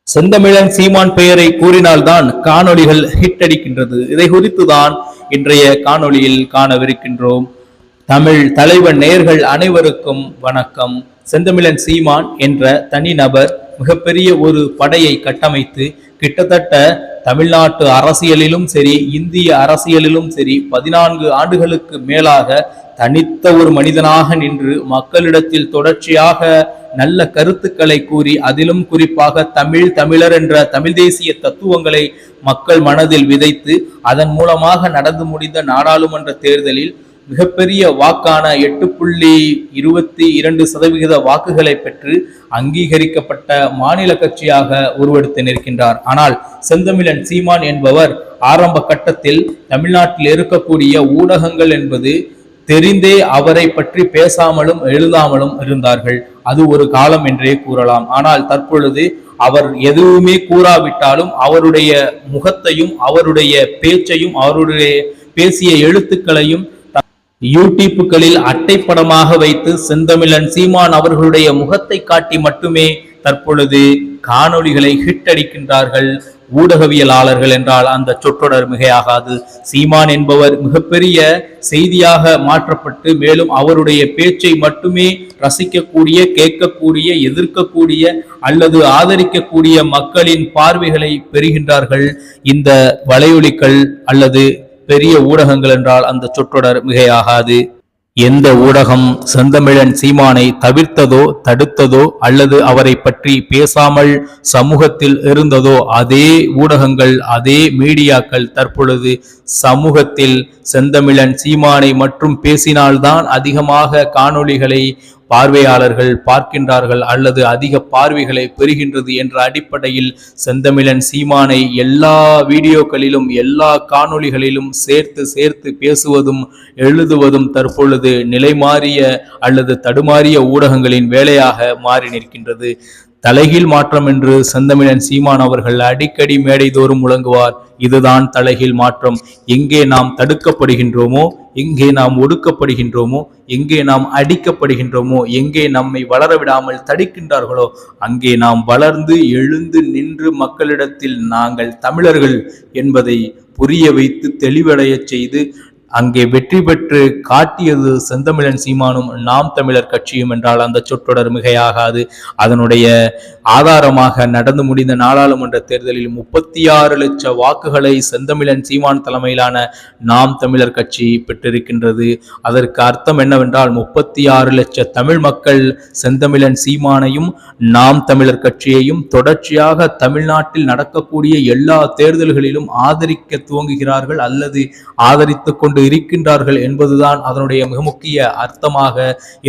செந்தமிழன் சீமான் பெயரை கூறினால்தான் காணொளிகள் ஹிட் அடிக்கின்றது. இதை குறித்துதான் இன்றைய காணொளியில் காணவிருக்கின்றோம். தமிழ் தலைவன் நேயர்கள் அனைவருக்கும் வணக்கம். செந்தமிழன் சீமான் என்ற தனிநபர் மிகப்பெரிய ஒரு படையை கட்டமைத்து கிட்டத்தட்ட தமிழ்நாட்டு அரசியலிலும் சரி, இந்திய அரசியலிலும் சரி 14 ஆண்டுகளுக்கு மேலாக தனித்த ஒரு மனிதனாக நின்று மக்களிடத்தில் தொடர்ச்சியாக நல்ல கருத்துக்களை கூறி, அதிலும் குறிப்பாக தமிழர் என்ற தமிழ் தேசிய தத்துவங்களை மக்கள் மனதில் விதைத்து, அதன் மூலமாக நடந்து முடிந்த நாடாளுமன்ற தேர்தலில் மிகப்பெரிய வாக்கான 8.22% வாக்குகளை பெற்று அங்கீகரிக்கப்பட்ட மாநில கட்சியாக உருவெடுத்து நிற்கின்றார். ஆனால் செந்தமிழன் சீமான் என்பவர் ஆரம்ப கட்டத்தில் தமிழ்நாட்டில் இருக்கக்கூடிய ஊடகங்கள் என்பது தெரிந்தே அவரை பற்றி பேசாமலும் எழுதாமலும் இருந்தார்கள். அது ஒரு காலம் என்றே கூறலாம். ஆனால் தற்பொழுது அவர் எதுவுமே கூறாவிட்டாலும் அவருடைய முகத்தையும் அவருடைய பேச்சையும் அவருடைய பேசிய எழுத்துக்களையும் யூடியூப்புகளில் அட்டைப்படமாக வைத்து செந்தமிழன் சீமான் அவர்களுடைய முகத்தை காட்டி மட்டுமே தற்பொழுது காணொளிகளை ஹிட் அடிக்கின்றார்கள் ஊடகவியலாளர்கள் என்றால் அந்த சொற்றொடர் மிகையாகாது. சீமான் என்பவர் மிகப்பெரிய செய்தியாக மாற்றப்பட்டு, மேலும் அவருடைய பேச்சை மட்டுமே ரசிக்கக்கூடிய, கேட்கக்கூடிய, எதிர்க்கக்கூடிய அல்லது ஆதரிக்கக்கூடிய மக்களின் பார்வைகளை பெறுகின்றார்கள் இந்த வலையொலிகள் அல்லது பெரிய ஊடகங்கள் என்றால் அந்த சொற்றொடர் மிகையாகாது. எந்த ஊடகம் செந்தமிழன் சீமானை தவிர்த்ததோ, தடுத்ததோ அல்லது அவரை பற்றி பேசாமல் சமூகத்தில் இருந்ததோ, அதே ஊடகங்கள், அதே மீடியாக்கள் தற்பொழுது சமூகத்தில் செந்தமிழன் சீமானை மற்றும் பேசினால்தான் அதிகமாக காணொளிகளை பார்வையாளர்கள் பார்க்கின்றார்கள் அல்லது அதிக பார்வைகளை பெறுகின்றது என்ற அடிப்படையில் செந்தமிழன் சீமானை எல்லா வீடியோக்களிலும் எல்லா காணொளிகளிலும் சேர்த்து பேசுவதும் எழுதுவதும் தற்பொழுது நிலைமாறிய அல்லது தடுமாறிய ஊடகங்களின் வேலையாக மாறி நிற்கின்றது. தலைகீழ் மாற்றம் என்று செந்தமிழன் சீமான் அவர்கள் அடிக்கடி மேடை தோறும் முழங்குவார். இதுதான் தலைகீழ் மாற்றம். எங்கே நாம் தடுக்கப்படுகின்றோமோ, எங்கே நாம் ஒடுக்கப்படுகின்றோமோ, எங்கே நாம் அடிக்கப்படுகின்றோமோ, எங்கே நம்மை வளர விடாமல் தடுக்கின்றார்களோ, அங்கே நாம் வளர்ந்து எழுந்து நின்று மக்களிடத்தில் நாங்கள் தமிழர்கள் என்பதை புரிய வைத்து தெளிவடைய செய்து அங்கே வெற்றி பெற்று காட்டியது செந்தமிழன் சீமானும் நாம் தமிழர் கட்சியும் என்றால் அந்த சொற்றொடர் மிகையாகாது. அதனுடைய ஆதாரமாக நடந்து முடிந்த நாடாளுமன்ற தேர்தலில் 36 லட்சம் வாக்குகளை செந்தமிழன் சீமான் தலைமையிலான நாம் தமிழர் கட்சி பெற்றிருக்கின்றது. அதற்கு அர்த்தம் என்னவென்றால் 36 லட்சம் தமிழ் மக்கள் செந்தமிழன் சீமானையும் நாம் தமிழர் கட்சியையும் தொடர்ச்சியாக தமிழ்நாட்டில் நடக்கக்கூடிய எல்லா தேர்தல்களிலும் ஆதரிக்க துவங்குகிறார்கள் அல்லது ஆதரித்துக் கொண்டு இருக்கின்றார்கள் என்பதுதான் அதனுடைய மிக முக்கிய அர்த்தமாக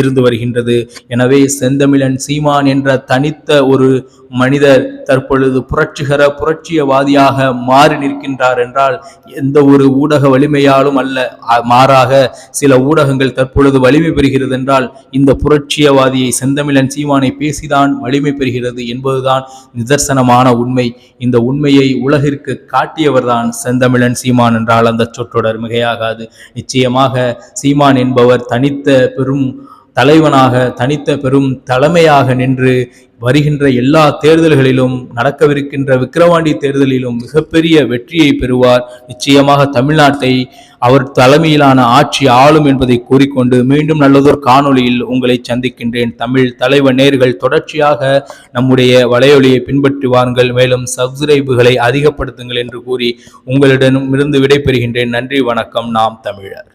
இருந்து வருகின்றது. எனவே செந்தமிழன் சீமான் என்ற தனித்த ஒரு மனிதர் தற்பொழுது புரட்சியவாதியாக மாறி நிற்கின்றார் என்றால் எந்த ஒரு ஊடக வலிமையாலும் அல்ல, மாறாக சில ஊடகங்கள் தற்பொழுது வலிமை பெறுகிறது என்றால் இந்த புரட்சியவாதியை செந்தமிழன் சீமானை பேசிதான் வலிமை பெறுகிறது என்பதுதான் நிதர்சனமான உண்மை. இந்த உண்மையை உலகிற்கு காட்டியவர்தான் செந்தமிழன் சீமான் என்றால் அந்த சொற்றொடர் மிகையாகாது. நிச்சயமாக சீமான் என்பவர் தனித்த பெரும் தலைவனாக, தனித்த பெரும் தலைமையாக நின்று வருகின்ற எல்லா தேர்தல்களிலும், நடக்கவிருக்கின்ற விக்கிரவாண்டி தேர்தலிலும் மிகப்பெரிய வெற்றியை பெறுவார். நிச்சயமாக தமிழ்நாட்டை அவர் தலைமையிலான ஆட்சி ஆளும் என்பதை கூறிக்கொண்டு மீண்டும் நல்லதொரு காணொளியில் உங்களை சந்திக்கின்றேன். தமிழ் தலைவர் நேயர்கள் தொடர்ச்சியாக நம்முடைய வலையொலியை பின்பற்றி வாருங்கள். மேலும் சப்ஸ்கிரைபுகளை அதிகப்படுத்துங்கள் என்று கூறி உங்களிடமிருந்து விடைபெறுகின்றேன். நன்றி, வணக்கம். நாம் தமிழர்.